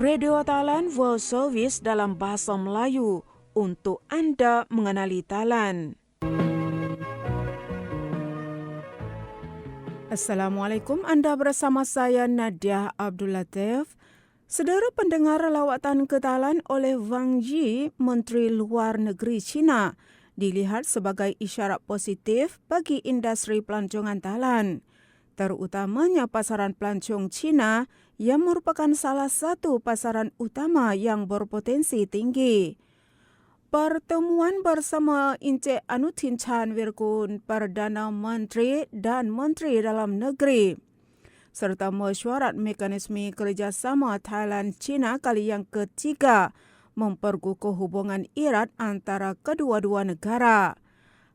Radio Thailand World Service dalam bahasa Melayu untuk Anda mengenali Thailand. Assalamualaikum, Anda bersama saya Nadia Abdul Latif. Saudara pendengar, lawatan ke Thailand oleh Wang Yi, Menteri Luar Negeri China, dilihat sebagai isyarat positif bagi industri pelancongan Thailand, terutamanya pasaran pelancong China yang merupakan salah satu pasaran utama yang berpotensi tinggi. Pertemuan bersama Encik Anutin Chanvirakul, Perdana Menteri dan Menteri Dalam Negeri, serta mesyuarat mekanisme kerjasama Thailand-China kali yang ketiga memperkukuh hubungan erat antara kedua-dua negara.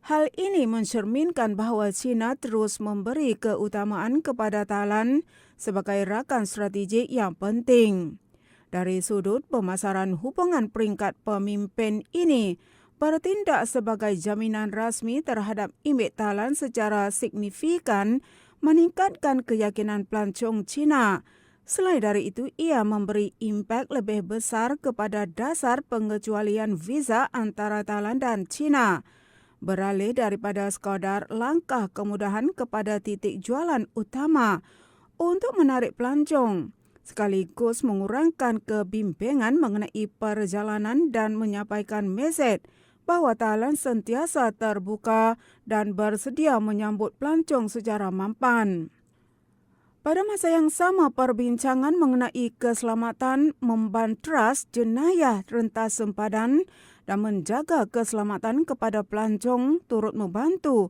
Hal ini mencerminkan bahawa China terus memberi keutamaan kepada Thailand sebagai rakan strategik yang penting. Dari sudut pemasaran, hubungan peringkat pemimpin ini bertindak sebagai jaminan rasmi terhadap imej Thailand secara signifikan, meningkatkan keyakinan pelancong China. Selain dari itu, ia memberi impak lebih besar kepada dasar pengecualian visa antara Thailand dan China, beralih daripada sekadar langkah kemudahan kepada titik jualan utama untuk menarik pelancong, sekaligus mengurangkan kebimbangan mengenai perjalanan dan menyampaikan mesej bahawa Thailand sentiasa terbuka dan bersedia menyambut pelancong secara mampan. Pada masa yang sama, perbincangan mengenai keselamatan, membantras jenayah rentas sempadan dan menjaga keselamatan kepada pelancong turut membantu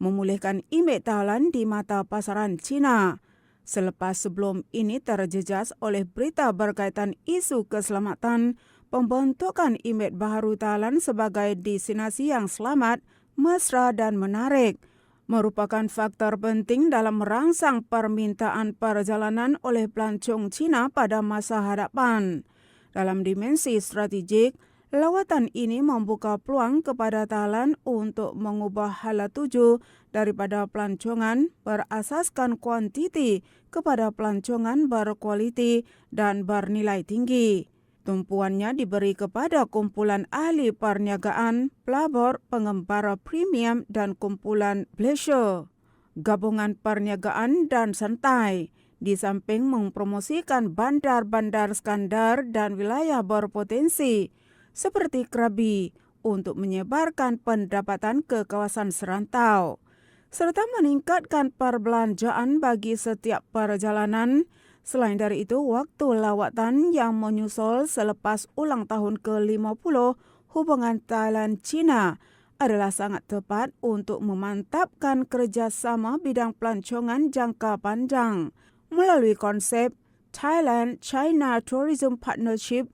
memulihkan imej Thailand di mata pasaran China. Selepas sebelum ini terjejas oleh berita berkaitan isu keselamatan, pembentukan imej baharu Thailand sebagai destinasi yang selamat, mesra dan menarik, merupakan faktor penting dalam merangsang permintaan perjalanan oleh pelancong China pada masa hadapan. Dalam dimensi strategik, lawatan ini membuka peluang kepada Thailand untuk mengubah hala tuju daripada pelancongan berasaskan kuantiti kepada pelancongan berkualiti dan bernilai tinggi. Tumpuannya diberi kepada kumpulan ahli perniagaan, pelabur, pengembara premium dan kumpulan leisure, gabungan perniagaan dan santai, di samping mempromosikan bandar-bandar skandar dan wilayah berpotensi seperti Krabi untuk menyebarkan pendapatan ke kawasan serantau, serta meningkatkan perbelanjaan bagi setiap perjalanan. Selain dari itu, waktu lawatan yang menyusul selepas ulang tahun ke-50 hubungan Thailand-China adalah sangat tepat untuk memantapkan kerjasama bidang pelancongan jangka panjang melalui konsep Thailand-China Tourism Partnership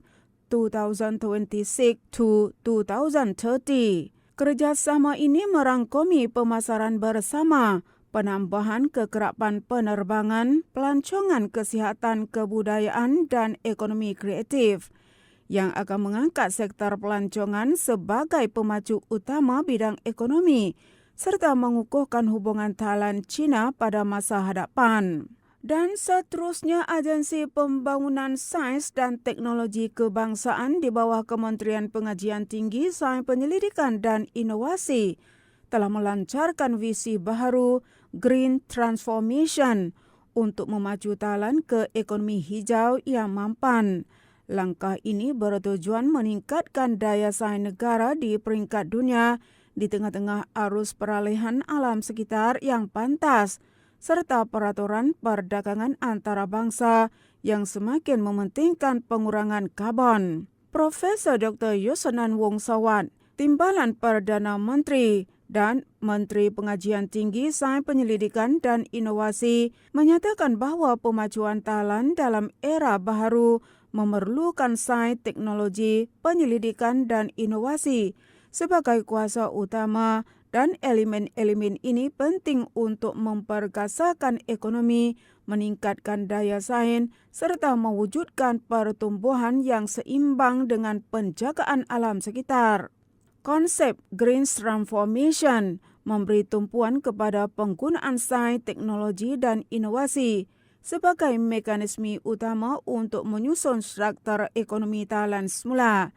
2026 to 2030. Kerjasama ini merangkumi pemasaran bersama, penambahan kekerapan penerbangan, pelancongan kesihatan, kebudayaan dan ekonomi kreatif yang akan mengangkat sektor pelancongan sebagai pemacu utama bidang ekonomi serta mengukuhkan hubungan Thailand-China pada masa hadapan. Dan seterusnya, Agensi Pembangunan Sains dan Teknologi Kebangsaan di bawah Kementerian Pengajian Tinggi, Sains Penyelidikan dan Inovasi telah melancarkan visi baharu Green Transformation untuk memacu Thailand ke ekonomi hijau yang mampan. Langkah ini bertujuan meningkatkan daya saing negara di peringkat dunia di tengah-tengah arus peralihan alam sekitar yang pantas, serta peraturan perdagangan antarabangsa yang semakin mementingkan pengurangan karbon. Profesor Dr. Yosanan Wongsawat, Timbalan Perdana Menteri dan Menteri Pengajian Tinggi, Sains Penyelidikan dan Inovasi, menyatakan bahawa pemajuan Thailand dalam era baharu memerlukan sains, teknologi, penyelidikan dan inovasi sebagai kuasa utama, dan elemen-elemen ini penting untuk memperkasakan ekonomi, meningkatkan daya saing serta mewujudkan pertumbuhan yang seimbang dengan penjagaan alam sekitar. Konsep Green Transformation memberi tumpuan kepada penggunaan sains, teknologi dan inovasi sebagai mekanisme utama untuk menyusun struktur ekonomi Thailand semula,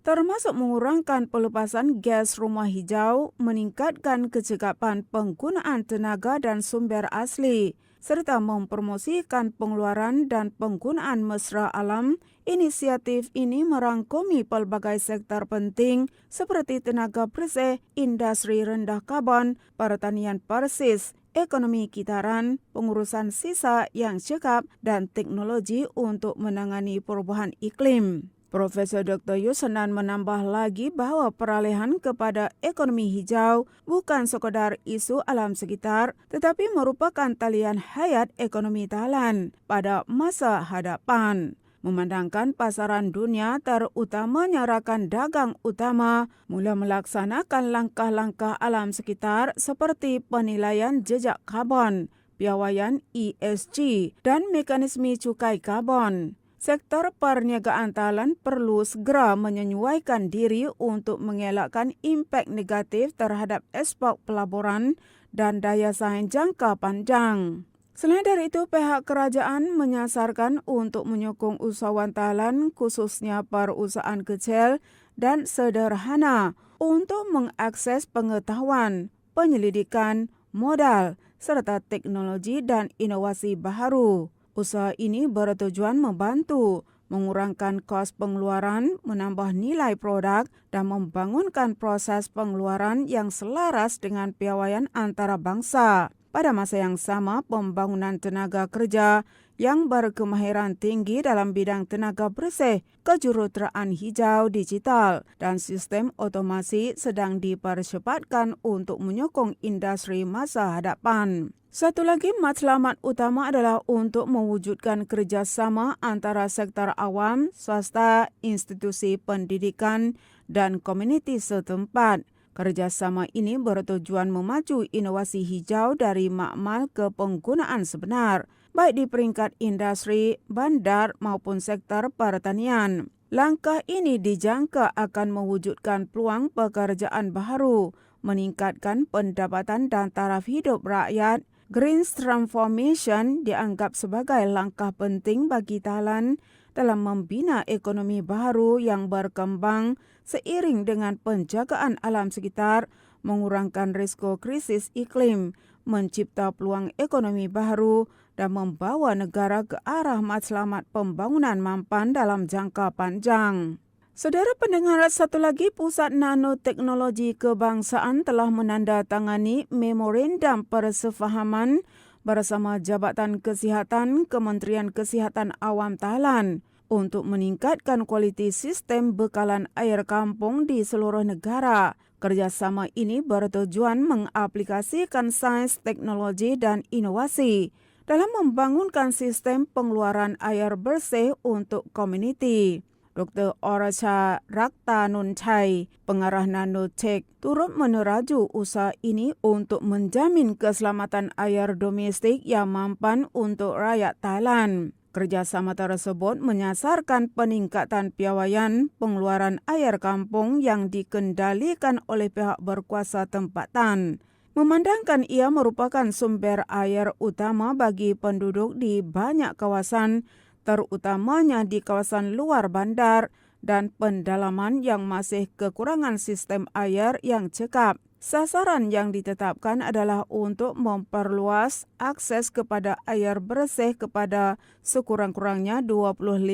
termasuk mengurangkan pelepasan gas rumah hijau, meningkatkan kecekapan penggunaan tenaga dan sumber asli, serta mempromosikan pengeluaran dan penggunaan mesra alam. Inisiatif ini merangkumi pelbagai sektor penting seperti tenaga bersih, industri rendah karbon, pertanian persis, ekonomi kitaran, pengurusan sisa yang cekap, dan teknologi untuk menangani perubahan iklim. Profesor Dr. Yusanan menambah lagi bahawa peralihan kepada ekonomi hijau bukan sekadar isu alam sekitar tetapi merupakan talian hayat ekonomi Thailand pada masa hadapan. Memandangkan pasaran dunia terutamanya rakan dagang utama mula melaksanakan langkah-langkah alam sekitar seperti penilaian jejak karbon, piawaian ESG dan mekanisme cukai karbon. Sektor perniagaan Thailand perlu segera menyesuaikan diri untuk mengelakkan impak negatif terhadap ekspor pelaburan dan daya saing jangka panjang. Selain dari itu, pihak kerajaan menyasarkan untuk menyokong usahawan Thailand khususnya perusahaan kecil dan sederhana untuk mengakses pengetahuan, penyelidikan, modal, serta teknologi dan inovasi baru. Usaha ini bertujuan membantu mengurangkan kos pengeluaran, menambah nilai produk dan membangunkan proses pengeluaran yang selaras dengan piawaian antarabangsa. Pada masa yang sama, pembangunan tenaga kerja yang berkemahiran tinggi dalam bidang tenaga bersih, kejuruteraan hijau digital dan sistem otomasi sedang dipercepatkan untuk menyokong industri masa hadapan. Satu lagi matlamat utama adalah untuk mewujudkan kerjasama antara sektor awam, swasta, institusi pendidikan dan komuniti setempat. Kerjasama ini bertujuan memacu inovasi hijau dari makmal ke penggunaan sebenar, baik di peringkat industri, bandar maupun sektor pertanian. Langkah ini dijangka akan mewujudkan peluang pekerjaan baru, meningkatkan pendapatan dan taraf hidup rakyat. Green Transformation dianggap sebagai langkah penting bagi Thailand dalam membina ekonomi baru yang berkembang seiring dengan penjagaan alam sekitar, mengurangkan risiko krisis iklim, mencipta peluang ekonomi baru dan membawa negara ke arah matlamat pembangunan mampan dalam jangka panjang. Saudara pendengar, satu lagi Pusat Nanoteknologi Kebangsaan telah menandatangani memorandum persefahaman bersama Jabatan Kesihatan Kementerian Kesihatan Awam Thailand untuk meningkatkan kualiti sistem bekalan air kampung di seluruh negara. Kerjasama ini bertujuan mengaplikasikan sains, teknologi dan inovasi dalam membangunkan sistem pengeluaran air bersih untuk komuniti. Dr. Oracha Raktanunchai, pengarah Nanotech, turut meneraju usaha ini untuk menjamin keselamatan air domestik yang mampan untuk rakyat Thailand. Kerjasama tersebut menyasarkan peningkatan piawaian pengeluaran air kampung yang dikendalikan oleh pihak berkuasa tempatan. Memandangkan ia merupakan sumber air utama bagi penduduk di banyak kawasan, terutamanya di kawasan luar bandar dan pendalaman yang masih kekurangan sistem air yang cekap. Sasaran yang ditetapkan adalah untuk memperluas akses kepada air bersih kepada sekurang-kurangnya 25,000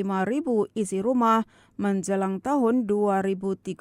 isi rumah menjelang tahun 2030,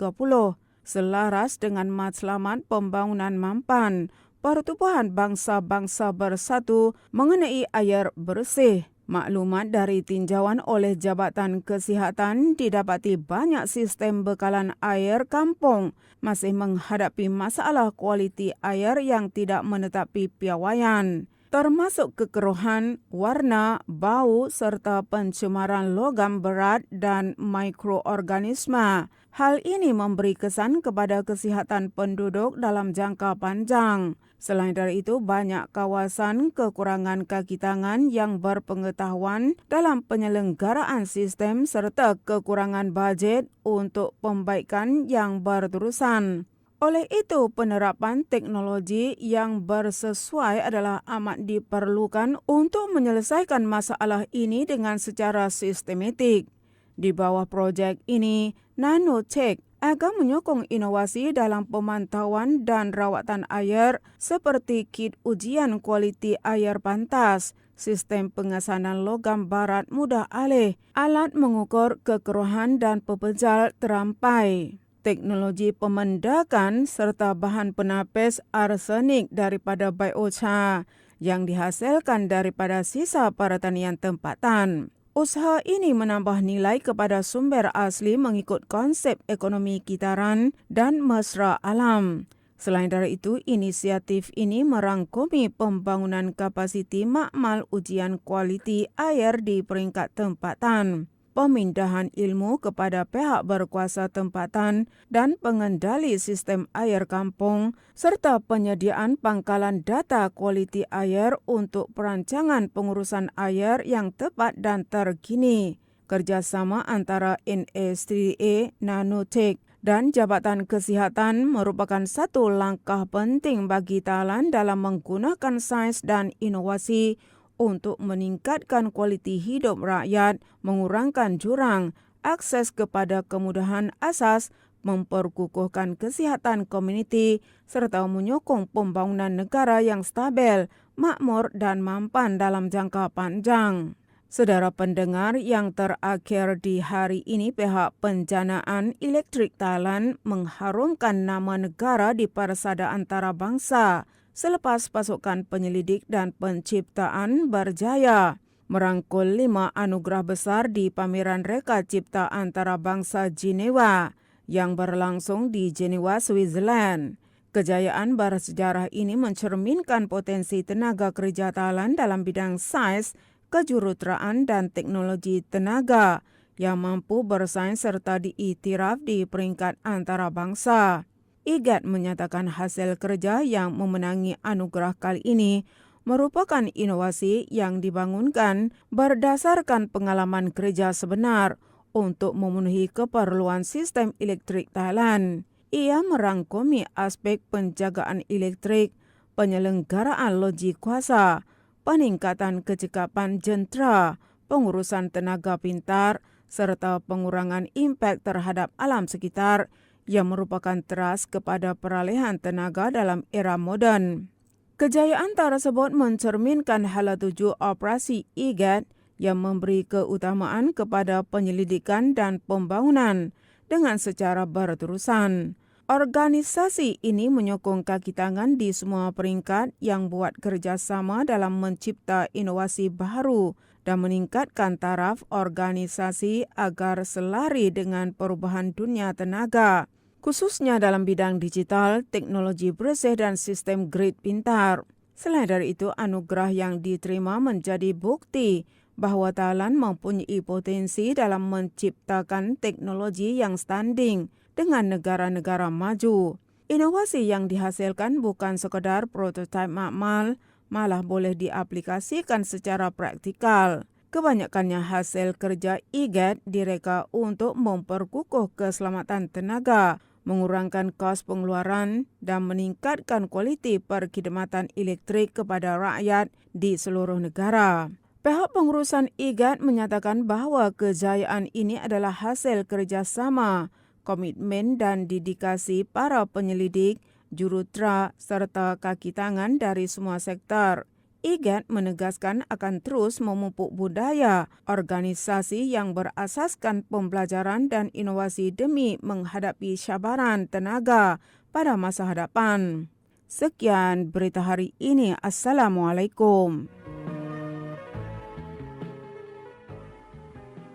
selaras dengan matlamat pembangunan mampan Pertubuhan Bangsa-Bangsa Bersatu mengenai air bersih. Maklumat dari tinjauan oleh Jabatan Kesihatan didapati banyak sistem bekalan air kampung masih menghadapi masalah kualiti air yang tidak menetapi piawaian, termasuk kekeruhan, warna, bau serta pencemaran logam berat dan mikroorganisma. Hal ini memberi kesan kepada kesihatan penduduk dalam jangka panjang. Selain dari itu, banyak kawasan kekurangan kaki tangan yang berpengetahuan dalam penyelenggaraan sistem serta kekurangan bajet untuk pembaikan yang berterusan. Oleh itu, penerapan teknologi yang bersesuai adalah amat diperlukan untuk menyelesaikan masalah ini dengan secara sistematik. Di bawah projek ini, Nanotech akan menyokong inovasi dalam pemantauan dan rawatan air seperti kit ujian kualiti air pantas, sistem pengesanan logam barat mudah alih, alat mengukur kekeruhan dan pepejal terampai, teknologi pemendakan serta bahan penapis arsenik daripada biochar yang dihasilkan daripada sisa pertanian tempatan. Usaha ini menambah nilai kepada sumber asli mengikut konsep ekonomi kitaran dan mesra alam. Selain dari itu, inisiatif ini merangkumi pembangunan kapasiti makmal ujian kualiti air di peringkat tempatan, pemindahan ilmu kepada pihak berkuasa tempatan dan pengendali sistem air kampung, serta penyediaan pangkalan data kualiti air untuk perancangan pengurusan air yang tepat dan terkini. Kerjasama antara NSTA, Nanotech dan Jabatan Kesihatan merupakan satu langkah penting bagi Thailand dalam menggunakan sains dan inovasi untuk meningkatkan kualiti hidup rakyat, mengurangkan jurang, akses kepada kemudahan asas, memperkukuhkan kesihatan komuniti, serta menyokong pembangunan negara yang stabil, makmur dan mampan dalam jangka panjang. Saudara pendengar, yang terakhir di hari ini, pihak Penjanaan Elektrik Thailand mengharumkan nama negara di Persada Antarabangsa selepas pasukan penyelidik dan penciptaan berjaya merangkul 5 anugerah besar di pameran Reka Cipta Antarabangsa Jenewa yang berlangsung di Jenewa, Switzerland. Kejayaan bersejarah ini mencerminkan potensi tenaga kerja Thailand dalam bidang sains, kejuruteraan dan teknologi tenaga yang mampu bersaing serta diiktiraf di peringkat antarabangsa. IGAT menyatakan hasil kerja yang memenangi anugerah kali ini merupakan inovasi yang dibangunkan berdasarkan pengalaman kerja sebenar untuk memenuhi keperluan sistem elektrik Thailand. Ia merangkumi aspek penjagaan elektrik, penyelenggaraan logik kuasa, peningkatan kecekapan jentera, pengurusan tenaga pintar, serta pengurangan impak terhadap alam sekitar yang merupakan teras kepada peralihan tenaga dalam era moden. Kejayaan tersebut mencerminkan hala tuju operasi IGAT yang memberi keutamaan kepada penyelidikan dan pembangunan dengan secara berterusan. Organisasi ini menyokong kaki tangan di semua peringkat yang buat kerjasama dalam mencipta inovasi baru dan meningkatkan taraf organisasi agar selari dengan perubahan dunia tenaga, khususnya dalam bidang digital, teknologi bersih dan sistem grid pintar. Selain dari itu, anugerah yang diterima menjadi bukti bahwa Thailand mempunyai potensi dalam menciptakan teknologi yang standing dengan negara-negara maju. Inovasi yang dihasilkan bukan sekadar prototipe makmal, malah boleh diaplikasikan secara praktikal. Kebanyakannya hasil kerja IGAT direka untuk memperkukuh keselamatan tenaga, mengurangkan kos pengeluaran dan meningkatkan kualiti perkhidmatan elektrik kepada rakyat di seluruh negara. Pihak pengurusan IGAT menyatakan bahawa kejayaan ini adalah hasil kerjasama, komitmen dan dedikasi para penyelidik, jurutera serta kaki tangan dari semua sektor. IGAT menegaskan akan terus memupuk budaya organisasi yang berasaskan pembelajaran dan inovasi demi menghadapi cabaran tenaga pada masa hadapan. Sekian berita hari ini. Assalamualaikum.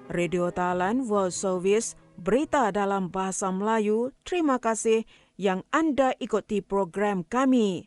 Radio Thailand World Service, berita dalam bahasa Melayu. Terima kasih yang Anda ikuti program kami.